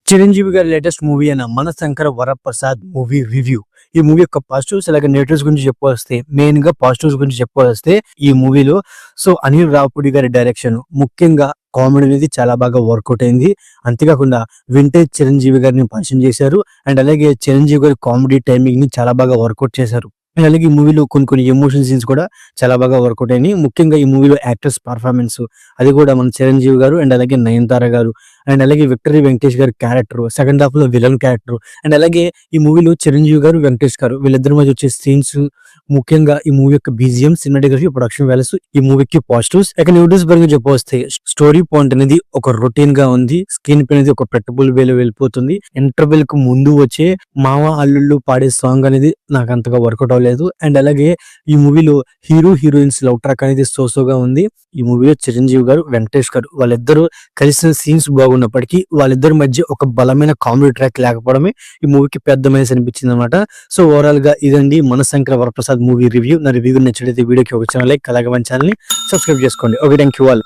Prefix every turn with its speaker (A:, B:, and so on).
A: చిరంజీవి గారి latest movie అయిన మనశంకర Varaprasad movie review. ఈ మూవీ యొక్క పాజిటివ్స్ అలాగే నెగటివ్స్ గురించి చెప్పుకొస్తే, మెయిన్ గా పాజిటివ్స్ గురించి చెప్పుకొస్తే ఈ మూవీలో అనిల్ రావుపూడి గారి డైరెక్షన్, ముఖ్యంగా కామెడీ అనేది చాలా బాగా వర్కౌట్ అయింది. అంతేకాకుండా వింటేజ్ చిరంజీవి గారిని పరిచయం చేశారు. అండ్ అలాగే చిరంజీవి గారి కామెడీ టైమింగ్ ని చాలా బాగా వర్కౌట్ చేశారు. అండ్ అలాగే ఈ మూవీలో కొన్ని ఎమోషన్ సీన్స్ కూడా చాలా బాగా వర్కౌట్ అయినాయి. ముఖ్యంగా ఈ మూవీలో యాక్టర్స్ పర్ఫార్మెన్స్, అది కూడా మన చిరంజీవి గారు అండ్ అలాగే నయనతార గారు అండ్ అలాగే విక్టరీ వెంకటేష్ గారి క్యారెక్టర్, సెకండ్ హాఫ్ లో విలన్ క్యారెక్టర్, అండ్ అలాగే ఈ మూవీలో చిరంజీవి గారు వెంకటేష్ గారు వీళ్ళిద్దరి మధ్య వచ్చే సీన్స్, ముఖ్యంగా ఈ మూవీ యొక్క బీజిఎం, సినిమాటోగ్రఫీ, ప్రొడక్షన్ వాల్యూస్ ఈ మూవీకి పాజిటివ్స్. ఇక నెగటివ్స్ పరంగా చెప్పొస్తే స్టోరీ పాయింట్ అనేది ఒక రొటీన్ గా ఉంది. స్క్రీన్ పే అనేది ఒక ప్రెడిక్టబుల్ వేలో వెళ్ళిపోతుంది. ఇంటర్వెల్ కు ముందు వచ్చే మామ అల్లుళ్ళు పాడే సాంగ్ అనేది నాకు అంతగా వర్కౌట్ అవ్వలేదు. అండ్ అలాగే ఈ మూవీలో హీరో హీరోయిన్స్ లవ్ ట్రాక్ అనేది సోసోగా ఉంది. ఈ మూవీలో చిరంజీవి గారు వెంకటేష్ గారు వాళ్ళిద్దరూ కలిసిన సీన్స్ బాగున్నప్పటికీ వాళ్ళిద్దరి మధ్య ఒక బలమైన కామెడీ ట్రాక్ లేకపోవడమే ఈ మూవీకి పెద్ద మైనస్ అనిపించింది అనమాట. సో ఓవరాల్ గా ఇదండి మనశంకర వరప్రసాద్ మూవీ రివ్యూ. నా రివ్యూ నచ్చినట్లయితే వీడియోకి ఒక చిన్న లైక్, అలాగే మన ఛానల్ ని సబ్స్క్రైబ్ చేసుకోండి. Okay, thank you all.